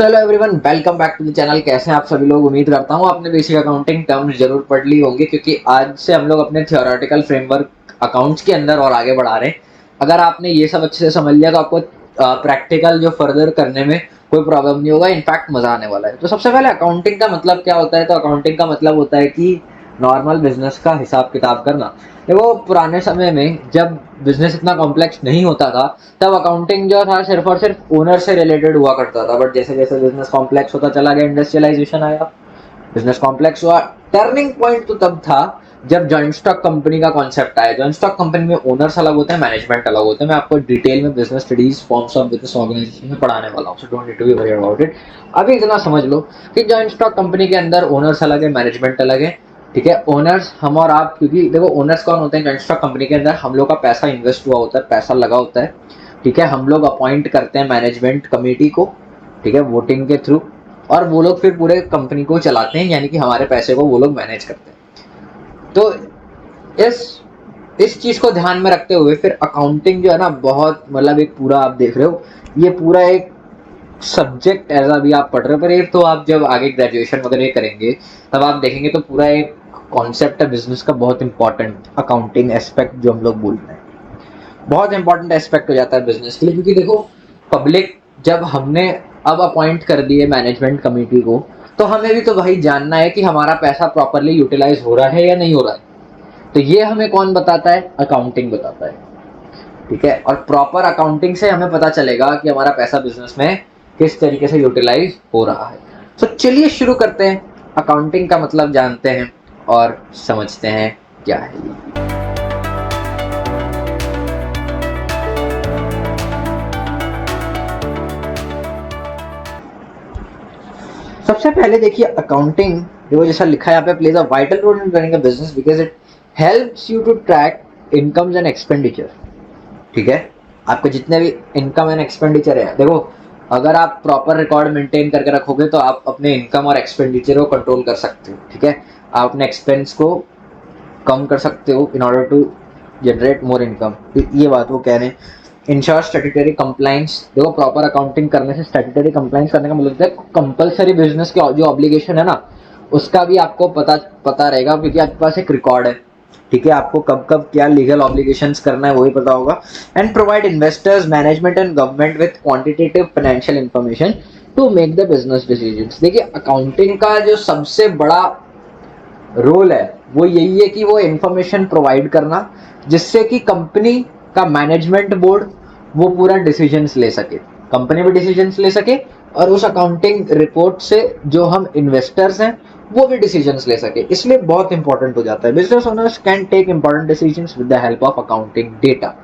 Hello everyone, welcome back to the channel. कैसे हैं आप सभी लोग? उम्मीद करता हूँ आपने बेसिक अकाउंटिंग टर्म्स जरूर पढ़ ली होंगी, क्योंकि आज से हम लोग अपने थियोरेटिकल फ्रेमवर्क अकाउंट्स के अंदर और आगे बढ़ा रहे हैं। अगर आपने ये सब अच्छे से समझ लिया तो आपको प्रैक्टिकल जो फर्दर करने में कोई प्रॉब्लम नहीं होगा, इनफैक्ट मजा आने वाला है। तो सबसे पहले अकाउंटिंग का मतलब क्या होता है? तो अकाउंटिंग का मतलब होता है कि नॉर्मल बिजनेस का हिसाब किताब करना। देखो, पुराने समय में जब बिजनेस इतना कॉम्प्लेक्स नहीं होता था तब अकाउंटिंग जो था सिर्फ और सिर्फ ओनर से रिलेटेड हुआ करता था। बट जैसे जैसे बिजनेस कॉम्प्लेक्स होता चला गया, इंडस्ट्रियलाइजेशन आया, बिजनेस कॉम्प्लेक्स हुआ। टर्निंग पॉइंट तो तब था जब जॉइंट स्टॉक कंपनी का कॉन्सेप्ट आया। जॉइंट स्टॉक कंपनी में ओनर्स अलग होते हैं, मैनेजमेंट अलग होते हैं। मैं आपको डिटेल में business studies forms of business organisation में पढ़ाने वाला हूँ, so don't need to be worry about it. अभी इतना समझ लो कि जॉइंट स्टॉक कंपनी के अंदर ओनर्स अलग है, मैनेजमेंट अलग है। ठीक है, ओनर्स हम और आप, क्योंकि देखो ओनर्स कौन होते हैं जॉइंट स्टॉक कंपनी के अंदर? हम लोग का पैसा इन्वेस्ट हुआ होता है, पैसा लगा होता है। ठीक है, हम लोग अपॉइंट करते हैं मैनेजमेंट कमेटी को, ठीक है, वोटिंग के थ्रू, और वो लोग फिर पूरे कंपनी को चलाते हैं, यानी कि हमारे पैसे को वो लोग मैनेज करते हैं। तो इस चीज को ध्यान में रखते हुए फिर अकाउंटिंग जो है ना, बहुत मतलब एक पूरा आप देख रहे हो, ये पूरा एक सब्जेक्ट एज अभी आप पढ़ रहे हो, पर ये तो आप जब आगे ग्रेजुएशन वगैरह करेंगे तब आप देखेंगे तो पूरा एक कॉन्सेप्ट है बिजनेस का, बहुत इंपॉर्टेंट अकाउंटिंग एस्पेक्ट जो हम लोग बोल रहे हैं, बहुत इंपॉर्टेंट एस्पेक्ट हो जाता है बिजनेस के लिए। क्योंकि देखो, पब्लिक जब हमने अब अपॉइंट कर दिए मैनेजमेंट कमेटी को, तो हमें भी तो भाई जानना है कि हमारा पैसा प्रॉपरली यूटिलाइज हो रहा है या नहीं हो रहा है। तो ये हमें कौन बताता है? अकाउंटिंग बताता है। ठीक है, और प्रॉपर अकाउंटिंग से हमें पता चलेगा कि हमारा पैसा बिजनेस में किस तरीके से यूटिलाइज हो रहा है। तो चलिए शुरू करते हैं, अकाउंटिंग का मतलब जानते हैं और समझते हैं क्या है ये। सबसे पहले देखिए, अकाउंटिंग जो जैसा लिखा है यहाँ पे, plays a vital role in running a business because it helps you to track incomes and expenditure. ठीक है, आपके जितने भी इनकम एंड एक्सपेंडिचर है, देखो अगर आप प्रॉपर रिकॉर्ड मेंटेन करके रखोगे तो आप अपने इनकम और एक्सपेंडिचर को कंट्रोल कर सकते हो। ठीक है, आप अपने एक्सपेंस को कम कर सकते हो in order to generate more income. ये बात वो कह रहे हैं। Ensure statutory compliance. देखो, प्रॉपर अकाउंटिंग करने से स्टैट्यूटरी कंप्लाइंस करने का मतलब है कंपलसरी बिजनेस के जो ऑब्लिगेशन है ना, उसका भी आपको पता रहेगा, क्योंकि आपके पास एक रिकॉर्ड है। ठीक है, आपको कब कब क्या लीगल ऑब्लिगेशंस करना है वो भी पता होगा। And provide investors, management and government with quantitative financial information to make the business decisions. देखिए, अकाउंटिंग का जो सबसे बड़ा रोल है वो यही है कि वो इंफॉर्मेशन प्रोवाइड करना, जिससे कि कंपनी का मैनेजमेंट बोर्ड वो पूरा डिसीजंस ले सके, कंपनी भी डिसीजंस ले सके, और उस अकाउंटिंग रिपोर्ट से जो हम इन्वेस्टर्स हैं वो भी डिसीजंस ले सके। इसलिए बहुत इंपॉर्टेंट हो जाता है। Business owners can take important decisions with the help of accounting data.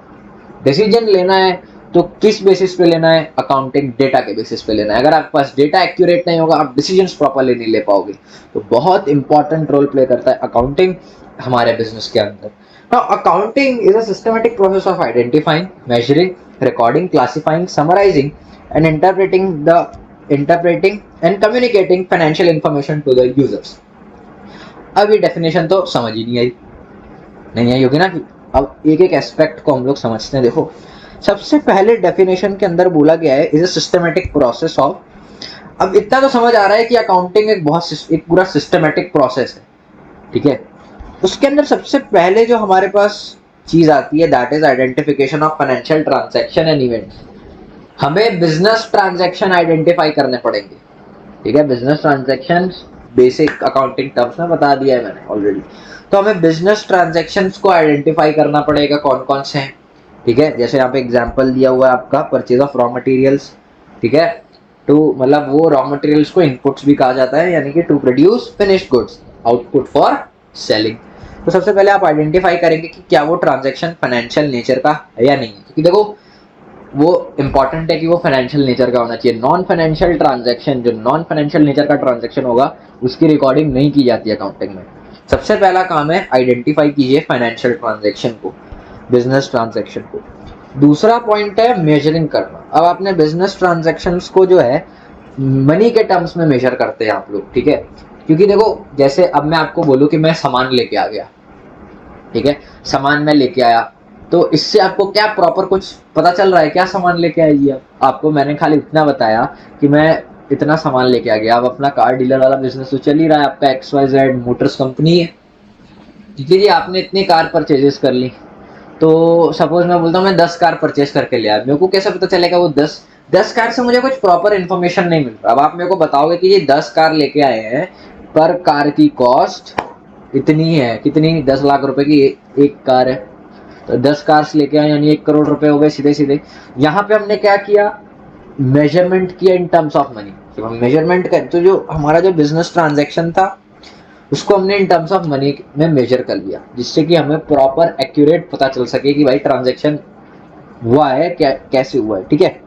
Decision लेना है तो किस बेसिस पे लेना है? अकाउंटिंग डेटा के बेसिस पे लेना है। अगर आपके पास डेटा एक्यूरेट नहीं होगा, आप डिसीजंस प्रॉपर्ली नहीं ले पाओगे। तो बहुत इंपॉर्टेंट रोल प्ले करता है अकाउंटिंग हमारे बिजनेस के अंदर। Now, accounting is a systematic process of identifying, measuring, recording, classifying, summarizing, and interpreting and communicating financial information to the users. अब ये डेफिनेशन तो समझ ही नहीं आई होगी ना। अब एक एक एस्पेक्ट को हम लोग समझते हैं। देखो, सबसे पहले डेफिनेशन के अंदर बोला गया है is a systematic process of. अब इतना तो समझ आ रहा है कि अकाउंटिंग एक पूरा सिस्टमेटिक प्रोसेस है। ठीक है, उसके अंदर सबसे पहले जो हमारे पास चीज आती है that is identification of financial transaction and events. हमें बिजनेस ट्रांजैक्शन आइडेंटिफाई करने पड़ेंगे। ठीक है, business transaction basic accounting terms में बता दिया है मैंने ऑलरेडी। तो हमें बिजनेस ट्रांजैक्शंस को आइडेंटिफाई करना पड़ेगा कौन कौन से हैं। ठीक है, जैसे यहाँ पे एग्जांपल दिया हुआ है आपका परचेज ऑफ रॉ मटेरियल्स। ठीक है, टू मतलब वो रॉ मटेरियल्स को इनपुट्स भी कहा जाता है, यानी कि to produce finished goods, output for selling. तो सबसे पहले आप आइडेंटिफाई करेंगे कि क्या वो ट्रांजैक्शन फाइनेंशियल नेचर का है या नहीं है, क्योंकि देखो वो इंपॉर्टेंट है कि वो फाइनेंशियल नेचर का होना चाहिए। नॉन फाइनेंशियल ट्रांजैक्शन, जो नॉन फाइनेंशियल नेचर का ट्रांजैक्शन होगा उसकी रिकॉर्डिंग नहीं की जाती है अकाउंटिंग में। सबसे पहला काम है आइडेंटिफाई कीजिए फाइनेंशियल ट्रांजैक्शन को, बिजनेस ट्रांजैक्शन को। दूसरा पॉइंट है मेजरिंग करना। अब आपने बिजनेस ट्रांजैक्शंस को जो है मनी के टर्म्स में मेजर करते हैं आप लोग। ठीक है, क्योंकि देखो जैसे अब मैं आपको बोलूं कि मैं सामान लेके आ गया, ठीक है, सामान मैं लेके आया, तो इससे आपको क्या प्रॉपर कुछ पता चल रहा है? क्या सामान लेके आई है? आपको मैंने खाली इतना बताया कि मैं इतना सामान लेके आ गया, अब अपना कार डीलर वाला बिजनेस तो चल ही रहा है, आपका XYZ मोटर्स कंपनी है, ठीक है जी। आपने इतनी कार परचेजेस कर ली, तो सपोज मैं बोलता हूँ मैं 10 कार परचेज करके ले आया, मेरे को कैसे पता चलेगा वो 10 कार से मुझे कुछ प्रॉपर इन्फॉर्मेशन नहीं मिल रहा। अब आप मेरे को बताओगे कि ये 10 कार लेके आए हैं, पर कार की कॉस्ट इतनी है, कितनी, 10 लाख रुपए की एक कार है, तो 10 कार्स लेके आए यानी 1 करोड़ रुपए हो गए सीधे सीधे। यहाँ पे हमने क्या किया, मेजरमेंट किया इन टर्म्स ऑफ मनी। जब हम मेजरमेंट करें तो जो हमारा जो बिजनेस ट्रांजेक्शन था उसको हमने इन टर्म्स ऑफ मनी में मेजर कर लिया, जिससे कि हमें प्रॉपर एक्यूरेट पता चल सके कि भाई ट्रांजेक्शन हुआ है क्या, कैसे हुआ है, ठीक है।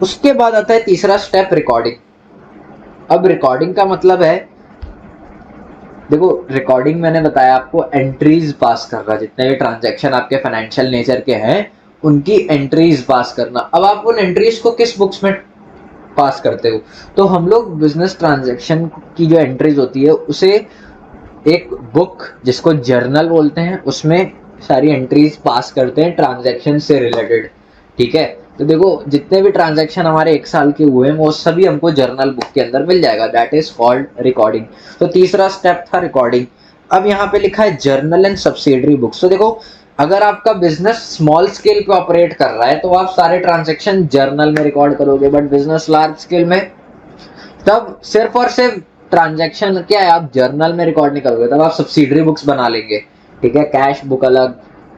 उसके बाद आता है तीसरा स्टेप, रिकॉर्डिंग। अब रिकॉर्डिंग का मतलब है, देखो रिकॉर्डिंग मैंने बताया आपको एंट्रीज पास कर रहा, जितने भी ट्रांजैक्शन आपके फाइनेंशियल नेचर के हैं उनकी एंट्रीज पास करना। अब आप उन एंट्रीज को किस बुक्स में पास करते हो, तो हम लोग बिजनेस ट्रांजैक्शन की जो एंट्रीज होती है उसे एक बुक जिसको जर्नल बोलते हैं उसमें सारी एंट्रीज पास करते हैं ट्रांजैक्शन से रिलेटेड, ठीक है। तो देखो जितने भी ट्रांजैक्शन हमारे 1 साल के हुए हैं वो सभी हमको जर्नल बुक के अंदर मिल जाएगा, दैट इज कॉल्ड रिकॉर्डिंग। तो तीसरा स्टेप था रिकॉर्डिंग। अब यहाँ पे लिखा है जर्नल एंड सब्सिडरी बुक्स। तो देखो अगर आपका बिजनेस स्मॉल स्केल पे ऑपरेट कर रहा है तो आप सारे ट्रांजैक्शन जर्नल में रिकॉर्ड करोगे, बट बिजनेस लार्ज स्केल में तब सिर्फ और सिर्फ ट्रांजैक्शन क्या है आप जर्नल में रिकॉर्ड नहीं करोगे, तब आप सब्सिडरी बुक्स बना लेंगे, ठीक है। कैश बुक अलग,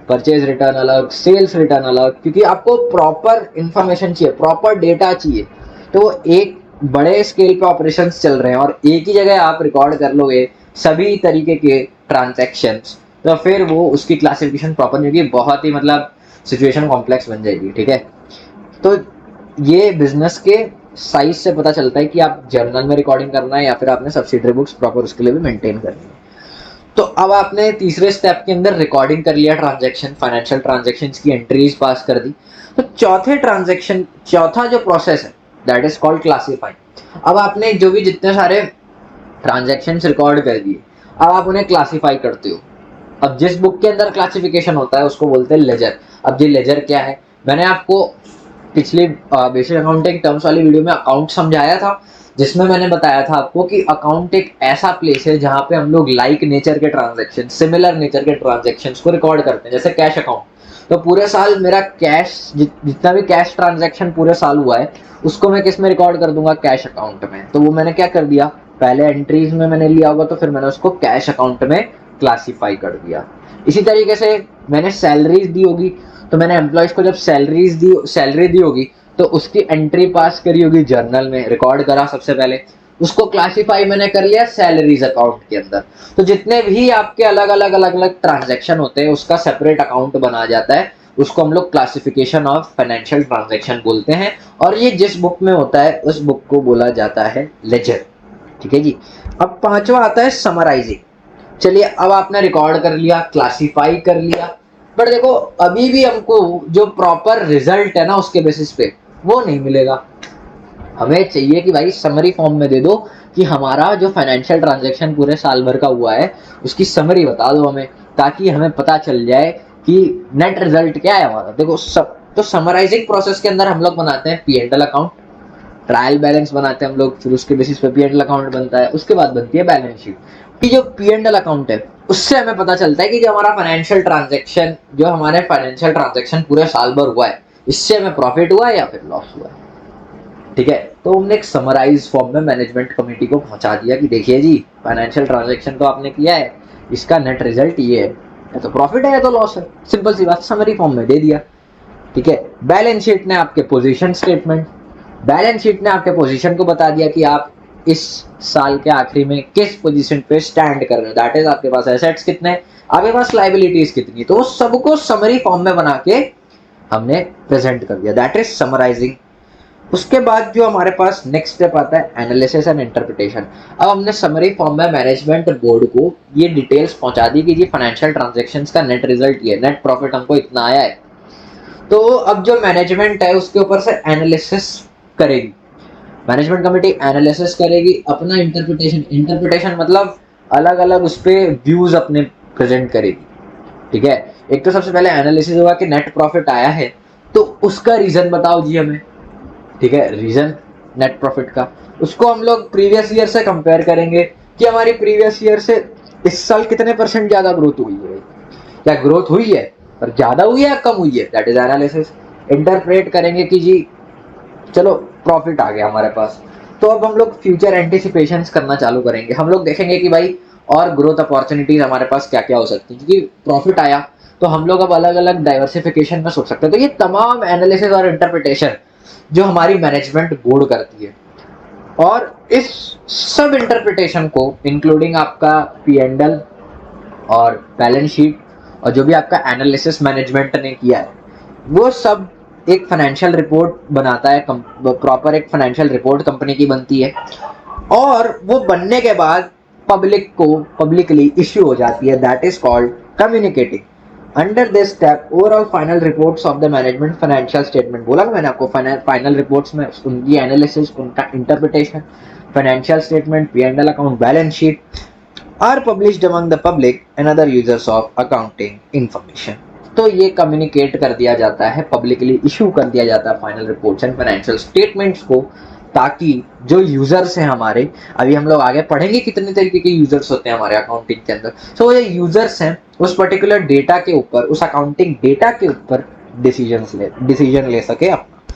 परचेज रिटर्न अलग, सेल्स रिटर्न अलग, क्योंकि आपको प्रॉपर इंफॉर्मेशन चाहिए, प्रॉपर डेटा चाहिए। तो एक बड़े स्केल पे ऑपरेशंस चल रहे हैं और एक ही जगह आप रिकॉर्ड कर लोगे सभी तरीके के ट्रांजैक्शंस, तो फिर वो उसकी क्लासिफिकेशन प्रॉपर नहीं होगी, बहुत ही मतलब सिचुएशन कॉम्प्लेक्स बन जाएगी, ठीक है। तो ये बिजनेस के साइज से पता चलता है कि आप जर्नल में रिकॉर्डिंग करना है या फिर आपने सब्सिडरी बुक्स प्रॉपर उसके लिए भी मेंटेन करनी है। तो अब आपने तीसरे स्टेप के अंदर रिकॉर्डिंग कर लिया ट्रांजैक्शन, फाइनेंशियल ट्रांजैक्शंस की एंट्रीज पास कर दी। तो चौथा जो प्रोसेस है दैट इज कॉल्ड क्लासीफाइंग। अब आपने जो भी जितने सारे ट्रांजैक्शंस रिकॉर्ड कर दिए, अब आप उन्हें क्लासीफाई करते हो। अब जिस बुक के अंदर क्लासिफिकेशन होता है उसको बोलते हैं लेजर। अब ये लेजर क्या है, मैंने आपको पिछली बेसिक अकाउंटिंग टर्म्स वाली वीडियो में अकाउंट समझाया था, जिसमें मैंने बताया था आपको कि अकाउंट एक ऐसा प्लेस है जहां पे हम लोग लाइक नेचर के ट्रांजैक्शन, सिमिलर नेचर के ट्रांजैक्शंस को रिकॉर्ड करते हैं। जैसे कैश अकाउंट, तो पूरे साल मेरा कैश जितना भी कैश ट्रांजैक्शन पूरे साल हुआ है उसको मैं किस में रिकॉर्ड कर दूंगा, कैश अकाउंट में। तो वो मैंने क्या कर दिया, पहले एंट्रीज में मैंने लिया होगा तो फिर मैंने उसको कैश अकाउंट में क्लासीफाई कर दिया। इसी तरीके से मैंने सैलरीज दी होगी, तो मैंने एम्प्लॉयज को जब सैलरी दी होगी तो उसकी एंट्री पास करी होगी जर्नल में, रिकॉर्ड करा सबसे पहले, उसको क्लासिफाई मैंने कर लिया सैलरीज अकाउंट के अंदर। तो जितने भी आपके अलग अलग ट्रांजैक्शन होते हैं उसका सेपरेट अकाउंट बना जाता है, उसको हम लोग क्लासिफिकेशन ऑफ फाइनेंशियल ट्रांजैक्शन बोलते हैं, और ये जिस बुक में होता है उस बुक को बोला जाता है लेजर, ठीक है जी। अब पांचवा आता है समराइजिंग। चलिए अब आपने रिकॉर्ड कर लिया, क्लासिफाई कर लिया, पर देखो अभी भी हमको जो प्रॉपर रिजल्ट है ना उसके बेसिस पे वो नहीं मिलेगा। हमें चाहिए कि भाई समरी फॉर्म में दे दो कि हमारा जो फाइनेंशियल ट्रांजैक्शन पूरे साल भर का हुआ है उसकी समरी बता दो हमें, ताकि हमें पता चल जाए कि नेट रिजल्ट क्या है हमारा। देखो सब तो समराइजिंग प्रोसेस के अंदर हम लोग बनाते हैं P&L अकाउंट, ट्रायल बैलेंस बनाते हैं हम लोग, फिर उसके बेसिस पे P&L अकाउंट बनता है, उसके बाद बनती है बैलेंस शीट। कि जो P&L अकाउंट है उससे हमें पता चलता है कि जो हमारा फाइनेंशियल ट्रांजैक्शन पूरे साल भर हुआ है इससे हमें प्रॉफिट हुआ है या फिर लॉस हुआ है, ठीक है। तो हमने एक समराइज फॉर्म में मैनेजमेंट कमेटी को पहुंचा दिया कि देखिए जी फाइनेंशियल ट्रांजैक्शन तो आपने किया है, इसका नेट रिजल्ट ये है, या तो प्रॉफिट है या तो लॉस है, सिंपल सी बात, समरी फॉर्म में दे दिया, ठीक है। बैलेंस शीट ने आपके पोजीशन स्टेटमेंट, बैलेंस शीट ने आपके पोजीशन को बता दिया कि आप इस साल के आखिरी में किस पोजीशन पे स्टैंड कर रहे हो, दैट इज आपके पास एसेट्स कितने, आपके पास लायबिलिटीज कितनी, तो सबको समरी फॉर्म में बना के हमने प्रेजेंट कर दिया, दैट इज समराइजिंग। उसके बाद जो हमारे पास नेक्स्ट स्टेप आता है एनालिसिस एंड इंटरप्रिटेशन। अब हमने समरी फॉर्म में मैनेजमेंट बोर्ड को ये डिटेल्स पहुंचा दी कि ये फाइनेंशियल ट्रांजैक्शंस का नेट रिजल्ट ये, नेट प्रॉफिट हमको इतना आया है। तो अब जो मैनेजमेंट है उसके ऊपर से एनालिसिस करेगी, मैनेजमेंट कमेटी एनालिसिस करेगी, अपना इंटरप्रिटेशन मतलब अलग अलग उस पे व्यूज अपने प्रेजेंट करेगी, ठीक है। एक तो सबसे पहले एनालिसिस होगा कि नेट प्रॉफिट आया है तो उसका रीजन बताओ जी हमें, ठीक है। रीजन नेट प्रॉफिट का, उसको हम लोग प्रीवियस ईयर से कंपेयर करेंगे कि हमारी प्रीवियस ईयर से इस साल कितने परसेंट ज्यादा ग्रोथ हुई है, क्या ग्रोथ हुई है पर ज्यादा हुई है या कम हुई है, दैट इज एनालिसिस। इंटरप्रेट करेंगे कि जी चलो प्रॉफिट आ गया हमारे पास, तो अब हम लोग फ्यूचर एंटिसिपेशंस करना चालू करेंगे। हम लोग देखेंगे कि भाई और ग्रोथ अपॉर्चुनिटीज हमारे पास क्या क्या हो सकती है, क्योंकि प्रॉफिट आया तो हम लोग अब अलग अलग डाइवर्सिफिकेशन में सोच सकते हैं। तो ये तमाम एनालिसिस और इंटरप्रिटेशन जो हमारी मैनेजमेंट बोर्ड करती है, और इस सब इंटरप्रिटेशन को इंक्लूडिंग आपका P&L और बैलेंस शीट और जो भी आपका एनालिसिस मैनेजमेंट ने किया है, वो सब एक फाइनेंशियल रिपोर्ट बनाता है। प्रॉपर एक फाइनेंशियल रिपोर्ट कंपनी की बनती है, और वो बनने के बाद पब्लिक को पब्लिकली इश्यू हो जाती है, that is called communicating. Under this step overall final reports of the management financial statement, बोला ना मैंने आपको, फाइनल रिपोर्ट्स में उनकी एनालिसिस, उनका interpretation, financial statement, P&L account, balance sheet are published among the public and other users of accounting information. तो ये communicate कर दिया जाता है, पब्लिकली इशू कर दिया जाता है final reports and financial statements को, ताकि जो यूजर्स हैं हमारे, अभी हम लोग आगे पढ़ेंगे कितने तरीके के यूजर्स होते हैं हमारे अकाउंटिंग के अंदर, सो वो जो यूजर्स हैं उस पर्टिकुलर डेटा के ऊपर, उस अकाउंटिंग डेटा के ऊपर डिसीजन ले सके अपना।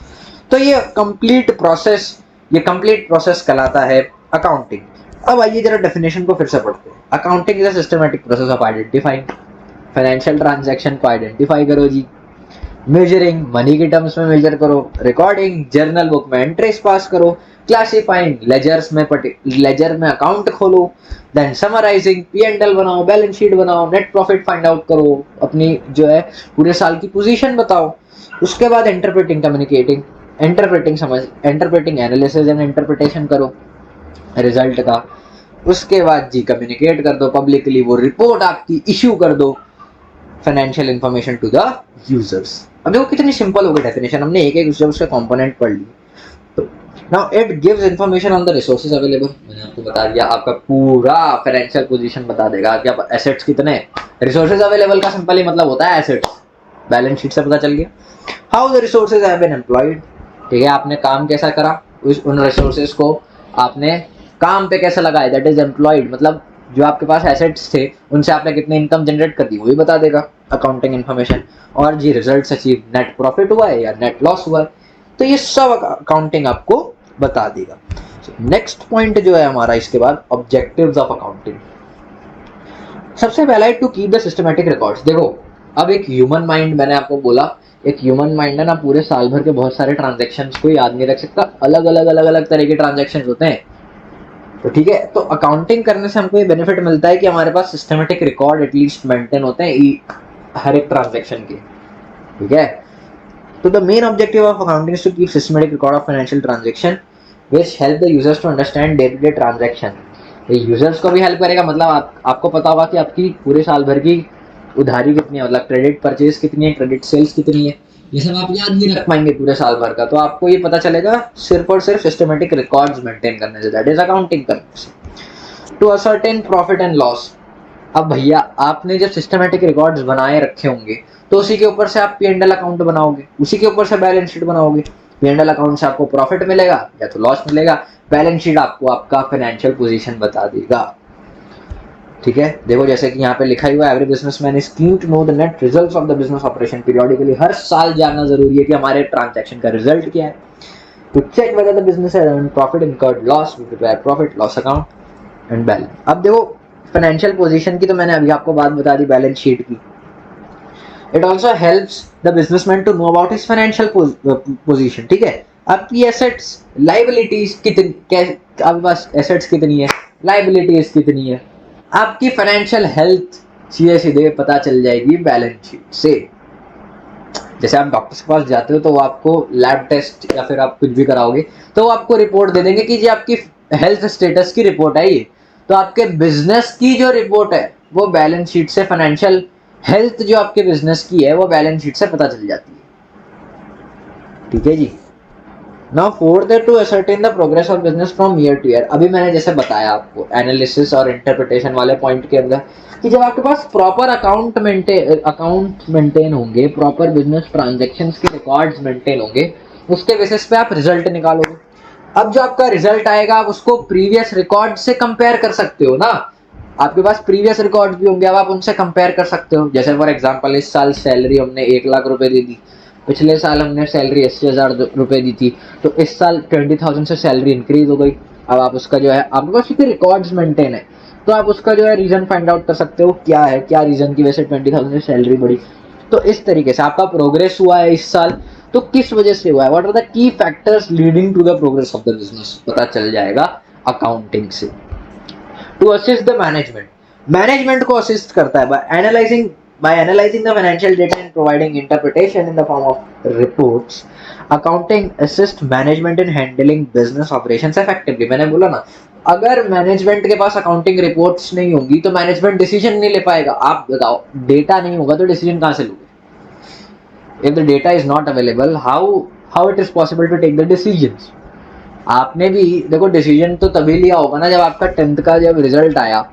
तो ये कंप्लीट प्रोसेस कहलाता है अकाउंटिंग। अब आइए जरा डेफिनेशन को फिर से पढ़ते हैं। Accounting is a systematic process of identifying financial transaction को आइडेंटिफाई करो जी, मेजरिंग मनी के टर्म्स में मेजर करो, रिकॉर्डिंग जर्नल बुक में एंट्रीज पास करो, क्लासिफाइंग लेजर में अकाउंट खोलो, देन समराइजिंग P&L बनाओ, बैलेंस शीट बनाओ, नेट प्रॉफिट फाइंड आउट करो, अपनी जो है पूरे साल की पोजीशन बताओ। उसके बाद इंटरप्रेटिंग एनालिसिस एंड इंटरप्रिटेशन करो रिजल्ट का। उसके बाद जी कम्युनिकेट कर दो पब्लिकली, वो रिपोर्ट आपकी इश्यू कर दो financial information to the users. अब देखो कितनी सिंपल हो गई डेफिनेशन, हमने एक एक उसके कंपोनेंट पढ़ लिए। तो now it gives information on the resources available, मैंने आपको बता दिया, आपका पूरा फाइनेंशियल पोजीशन बता देगा कि आप एसेट्स कितने हैं। रिसोर्सेज अवेलेबल का सिंपल ही मतलब होता है एसेट्स, बैलेंस शीट से पता चल गया। How the resources have been employed, ठीक है, आपने काम कैसा करा, उन रिसोर्सेज को आपने काम पे कैसे लगाए, दैट इज एम्प्लॉयड, मतलब जो आपके पास एसेट्स थे उनसे आपने कितने इनकम जनरेट कर दी वो भी बता देगा अकाउंटिंग इन्फॉर्मेशन। और जी रिजल्ट अचीव, नेट प्रॉफिट हुआ है या नेट लॉस हुआ है, तो ये सब अकाउंटिंग आपको बता देगा। नेक्स्ट पॉइंट जो है हमारा इसके बाद, ऑब्जेक्टिव्स ऑफ अकाउंटिंग। सबसे पहला है to keep the systematic records. देखो अब एक ह्यूमन माइंड, मैंने आपको बोला एक ह्यूमन माइंड है ना, पूरे साल भर के बहुत सारे ट्रांजेक्शन्स को याद नहीं रख सकता, अलग अलग तरह के ट्रांजेक्शन्स होते हैं। तो ठीक है, तो अकाउंटिंग करने से हमको ये बेनिफिट मिलता है कि हमारे पास सिस्टमेटिक रिकॉर्ड एटलीस्ट मेंटेन होते हैं हर एक ट्रांजैक्शन के, ठीक है। तो the main objective of accounting is to keep systematic record of financial transaction which help the users to understand day to day transaction. ये यूजर्स को भी हेल्प करेगा, मतलब आपको पता होगा कि आपकी पूरे साल भर की उधारी कितनी है, मतलब क्रेडिट परचेज कितनी है, क्रेडिट सेल्स कितनी है, ये सब आप याद नहीं रख पाएंगे पूरे साल भर का, तो आपको ये पता चलेगा सिर्फ और सिर्फ सिस्टमेटिक रिकॉर्ड्स मेंटेन करने से, दैट इज अकाउंटिंग करने से। To ascertain profit and loss, अब भैया आपने जब सिस्टमेटिक रिकॉर्ड्स बनाए रखे होंगे तो उसी के ऊपर से आप P&L अकाउंट बनाओगे, उसी के ऊपर से बैलेंस शीट बनाओगे। P&L अकाउंट से आपको प्रॉफिट मिलेगा या तो लॉस मिलेगा, बैलेंस शीट आपको आपका फाइनेंशियल पोजीशन बता देगा, ठीक है। देखो जैसे कि यहाँ पे लिखा हुआ है, every businessman is keen to know the net results of the business operation periodically, हर साल जानना जरूरी है कि हमारे ट्रांजैक्शन का रिजल्ट क्या है। To check whether the business has earned profit, incurred loss, we prepare profit loss account and balance. अब देखो फाइनेंशियल पोजीशन की तो मैंने अभी आपको बात बता दी, बैलेंस शीट की। It also helps the businessman to know about his financial position, ठीक है। आपकी एसेट्स लाइबिलिटीज कितनी, आपके पास एसेट्स कितनी है, लाइबिलिटीज कितनी है, आपकी फाइनेंशियल हेल्थ सीधे पता चल जाएगी बैलेंस शीट से। जैसे आप डॉक्टर के पास जाते हो तो वो आपको लैब टेस्ट या फिर आप कुछ भी कराओगे तो वो आपको रिपोर्ट दे देंगे कि जी आपकी हेल्थ स्टेटस की रिपोर्ट है ये, तो आपके बिजनेस की जो रिपोर्ट है वो बैलेंस शीट से, फाइनेंशियल हेल्थ जो आपके बिजनेस की है वो बैलेंस शीट से पता चल जाती है, ठीक है जी। नाउ फोर्थ है to ascertain the progress of business from year to year. अभी मैंने जैसे बताया आपको एनालिसिस और इंटरप्रिटेशन वाले पॉइंट के अंदर कि जब आपके पास प्रॉपर अकाउंट मेंटेन होंगे, प्रॉपर बिजनेस ट्रांजैक्शंस के रिकॉर्ड्स मेंटेन होंगे, उसके बेसिस पे आप रिजल्ट निकालोगे। अब जो आपका रिजल्ट आएगा आप उसको प्रीवियस रिकॉर्ड से कंपेयर कर सकते हो ना, आपके पास प्रीवियस रिकॉर्ड भी होंगे, अब आप उनसे कंपेयर कर सकते हो। जैसे फॉर एग्जांपल इस साल सैलरी हमने 1 लाख रुपए दी थी, पिछले साल हमने सैलरी 80,000 रुपए दी थी, तो इस साल 20,000 से सैलरी इंक्रीज हो गई। अब आप उसका जो है आपके पास क्योंकि रिकॉर्ड्स मेंटेन है, तो आप उसका जो है रीजन फाइंड आउट कर सकते हो क्या है, क्या रीजन की वजह से 20,000 से सैलरी बढ़ी। तो इस तरीके से आपका प्रोग्रेस हुआ है इस साल, तो किस वजह से हुआ है, what are the key factors leading to the progress of the business, पता चल जाएगा अकाउंटिंग से। To assist the management, management को असिस्ट करता है by analysing the financial data and providing interpretation in the form of reports. Accounting assist management in handling business operations effectively. मैंने बोला ना, अगर मैनेजमेंट के पास अकाउंटिंग रिपोर्ट्स नहीं होंगी तो मैनेजमेंट डिसीजन नहीं ले पाएगा। आप बताओ, डेटा नहीं होगा तो डिसीजन कहां से लोगे? if the data is not available, how it is possible to take the decisions? आपने भी देखो डिसीजन तो तभी लिया होगा ना जब आपका 10th का जब रिजल्ट आया,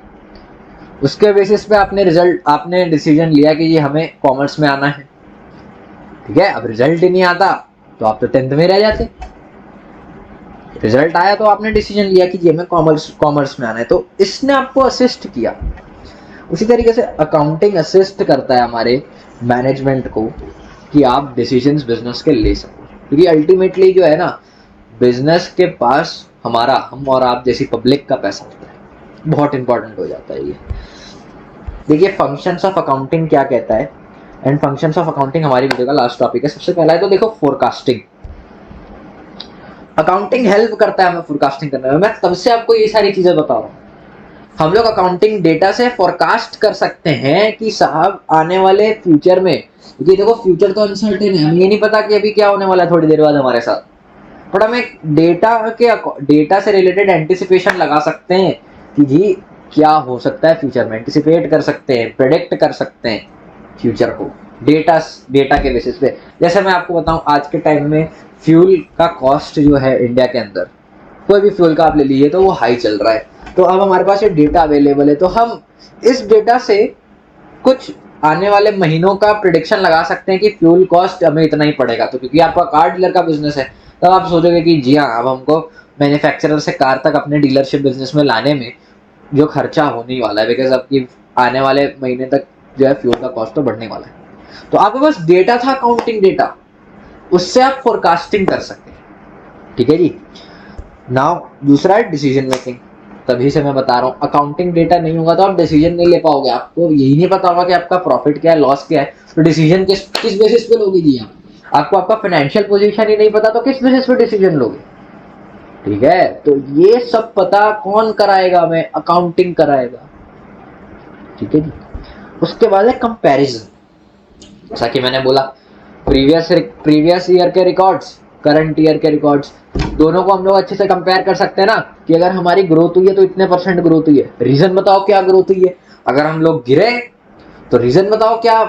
उसके बेसिस पे आपने डिसीजन लिया कि ये हमें कॉमर्स में आना है, ठीक है। अब रिजल्ट ही नहीं आता तो आप तो 10th में रह जाते। रिजल्ट आया तो आपने डिसीजन लिया कि ये हमें कॉमर्स में आना है, तो इसने आपको असिस्ट किया। उसी तरीके से अकाउंटिंग असिस्ट करता है हमारे मैनेजमेंट को कि आप डिसीजंस बिजनेस के ले सको, क्योंकि अल्टीमेटली जो है ना, बिजनेस के पास हम और आप जैसी पब्लिक का पैसा होता है, बहुत इंपॉर्टेंट हो जाता है ये। देखिए फंक्शंस ऑफ अकाउंटिंग क्या कहता है, एंड फंक्शंस ऑफ अकाउंटिंग हमारी वीडियो का लास्ट टॉपिक है। सबसे पहला है तो देखो फोरकास्टिंग। अकाउंटिंग हेल्प करता है हमें फोरकास्टिंग करने में। मैं तब से आपको ये सारी चीजें बता रहा हूँ। हम लोग अकाउंटिंग डेटा से फोरकास्ट कर सकते हैं कि साहब आने वाले फ्यूचर में, क्योंकि देखो फ्यूचर तो अनसर्टेन है, हमें ये नहीं पता कि अभी क्या होने वाला है थोड़ी देर बाद हमारे साथ, बट हम एक डेटा से रिलेटेड एंटिसिपेशन लगा सकते हैं कि जी क्या हो सकता है फ्यूचर में, एंटिसिपेट कर सकते हैं, प्रेडिक्ट कर सकते हैं फ्यूचर को डेटा के बेसिस पे। जैसे मैं आपको बताऊं, आज के टाइम में फ्यूल का कॉस्ट जो है इंडिया के अंदर, कोई भी फ्यूल का आप ले लीजिए तो वो हाई चल रहा है। तो अब हमारे पास ये डेटा अवेलेबल है, तो हम इस डेटा से कुछ आने वाले महीनों का प्रिडिक्शन लगा सकते हैं कि फ्यूल कॉस्ट हमें इतना ही पड़ेगा। तो क्योंकि आपका कार डीलर का बिजनेस है, तब आप सोचोगे कि जी हाँ, अब हमको मैन्युफैक्चरर से कार तक अपने डीलरशिप बिजनेस में लाने में जो खर्चा होने वाला है, बिकॉज आपकी आने वाले महीने तक जो है फ्यूल का कॉस्ट तो बढ़ने वाला है। तो आपके पास डेटा था, अकाउंटिंग डेटा, उससे आप फोरकास्टिंग कर सकते हैं, ठीक है जी। नाउ दूसरा है डिसीजन मेकिंग। तभी से मैं बता रहा हूँ, अकाउंटिंग डेटा नहीं होगा तो आप डिसीजन नहीं ले पाओगे। आपको यही नहीं पता होगा कि आपका प्रॉफिट क्या है, लॉस क्या है, तो डिसीजन किस बेसिस पे लोगे जी? आपको आपका फाइनेंशियल पोजीशन ही नहीं पता तो किस बेसिस पे डिसीजन लोगे? ठीक है, तो ये सब पता कौन कराएगा? हमें अकाउंटिंग कराएगा, ठीक है जी। उसके बाद है कंपैरिजन। जैसा कि मैंने बोला, प्रीवियस ईयर के रिकॉर्ड्स, करंट ईयर के रिकॉर्ड्स, दोनों को हम लोग अच्छे से कंपेयर कर सकते हैं ना, कि अगर हमारी ग्रोथ हुई है तो इतने % ग्रोथ हुई है, रीजन बताओ क्या ग्रोथ हुई है। अगर हम लोग गिरे तो रीजन बताओ क्या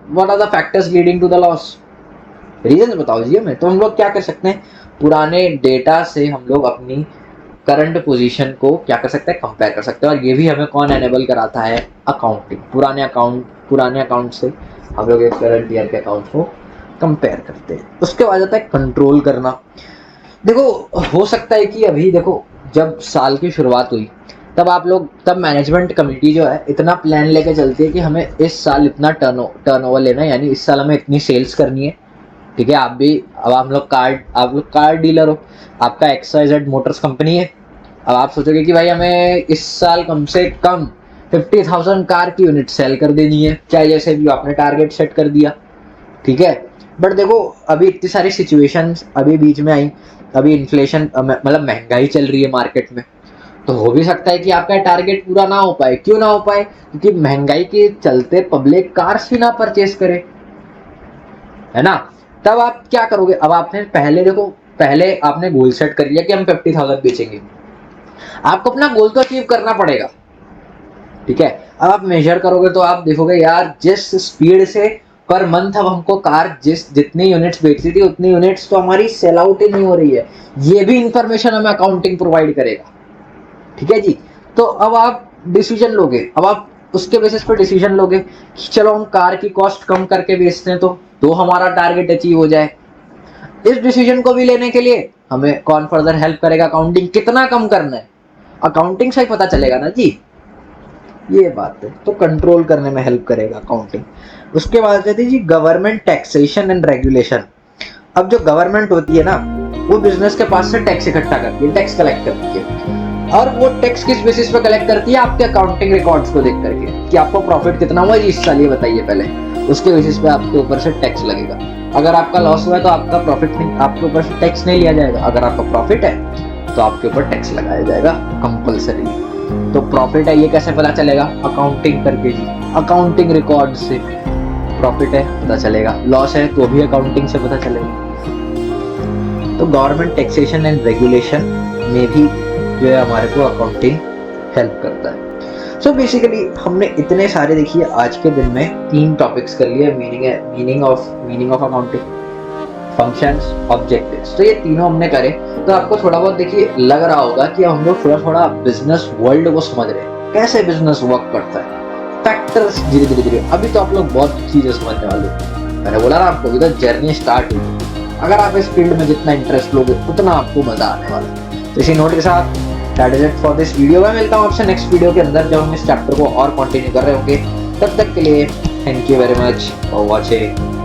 what are the factors leading to the loss, reason बताओ जी हमें। तो हम लोग क्या कर सकते हैं, पुराने डेटा से हम लोग अपनी करंट पोजीशन को क्या कर सकते हैं, कंपेयर कर सकते हैं। और ये भी हमें कौन एनेबल कराता है? अकाउंटिंग। पुराने अकाउंट से हम लोग एक करंट ईयर के अकाउंट को कंपेयर करते हैं। उसके बाद आता है कंट्रोल करना। देखो हो सकता है कि अभी देखो, जब साल की शुरुआत हुई तब मैनेजमेंट कमेटी जो है इतना प्लान लेके चलती है कि हमें इस साल इतना टर्नओवर लेना है, यानी इस साल हमें इतनी सेल्स करनी है, ठीक है। अब आप लोग कार डीलर हो, आपका XYZ मोटर्स कंपनी है। अब आप सोचोगे कि भाई हमें इस साल कम से कम 50,000 कार की यूनिट सेल कर देनी है, चाहे जैसे भी आपने टारगेट सेट कर दिया, ठीक है। बट देखो अभी इतनी सारी सिचुएशंस अभी बीच में आई, अभी इन्फ्लेशन मतलब महंगाई चल रही है मार्केट में, तो हो भी सकता है कि आपका टारगेट पूरा ना हो पाए। क्यों ना हो पाए? क्योंकि महंगाई के चलते पब्लिक कार्स ही ना परचेस करे, है ना। तब आप क्या करोगे? अब आपने पहले आपने गोल सेट कर लिया कि हम 50,000 बेचेंगे, आपको अपना गोल तो अचीव करना पड़ेगा, ठीक है। अब आप मेजर करोगे तो आप देखोगे यार, जिस स्पीड से पर मंथ अब हमको कार जितनी यूनिट्स बेचती थी उतनी यूनिट्स तो हमारी सेल आउट ही नहीं हो रही है। ये भी इंफॉर्मेशन हमें अकाउंटिंग प्रोवाइड करेगा, ठीक है जी। तो अब आप डिसीजन लोगे, अब आप उसके बेसिस पर डिसीजन लोगे कि चलो हम कार की कॉस्ट कम करके बेचते हैं तो हमारा टारगेट अचीव हो जाए। इस डिसीजन को भी लेने के लिए हमें कौन फर्दर हेल्प करेगा, अकाउंटिंग कितना कम करना है, अकाउंटिंग से ही पता चलेगा ना जी, ये बात है। तो कंट्रोल करने में हेल्प करेगा अकाउंटिंग। उसके बाद कहते हैं जी गवर्नमेंट टैक्सेशन एंड रेगुलेशन। अब जो गवर्नमेंट होती है ना, वो बिजनेस के पास से टैक्स इकट्ठा करती है, टैक्स कलेक्ट करती है। और वो टैक्स किस बेसिस पे कलेक्ट करती है, आपके अकाउंटिंग रिकॉर्ड्स को देख करके कि आपको प्रॉफिट कितना हुआ इस साल, ये बताइए पहले, उसके बेसिस पे आपके ऊपर से टैक्स लगेगा। अगर आपका लॉस हुआ है तो आपका प्रॉफिट नहीं, आपके ऊपर से टैक्स नहीं लिया जाएगा। अगर आपका प्रॉफिट है तो आपके ऊपर टैक्स लगाया जाएगा कंपल्सरी। तो प्रॉफिट है ये कैसे पता चलेगा, अकाउंटिंग करके जी, अकाउंटिंग रिकॉर्ड से प्रॉफिट है पता चलेगा, लॉस है तो भी अकाउंटिंग से पता चलेगा। तो गवर्नमेंट टैक्सेशन एंड रेगुलेशन में भी जो है हमारे को अकाउंटिंग हेल्प करता है। सो बेसिकली हमने इतने सारे, देखिए आज के दिन में 3 टॉपिक्स कर लिए, meaning of accounting, functions, objectives. तो ये तीनों हमने करे, तो आपको थोड़ा बहुत देखिए लग रहा होगा कि हम लोग थोड़ा बिजनेस वर्ल्ड को समझ रहे हैं, कैसे बिजनेस वर्क करता है, फैक्टर्स धीरे धीरे। अभी तो आप लोग बहुत चीजें समझने वाले हो, मैंने बोला ना आपको, अभी तो जर्नी स्टार्ट हुई। अगर आप इस फील्ड में जितना इंटरेस्ट लोगे उतना आपको मजा आने वाला है। तो इसी नोट के साथ that is it for this video. मैं मिलता हूँ आपसे नेक्स्ट वीडियो के अंदर, जब हम इस चैप्टर को और कंटिन्यू कर रहे होंगे। तब तक के लिए thank you very much for watching.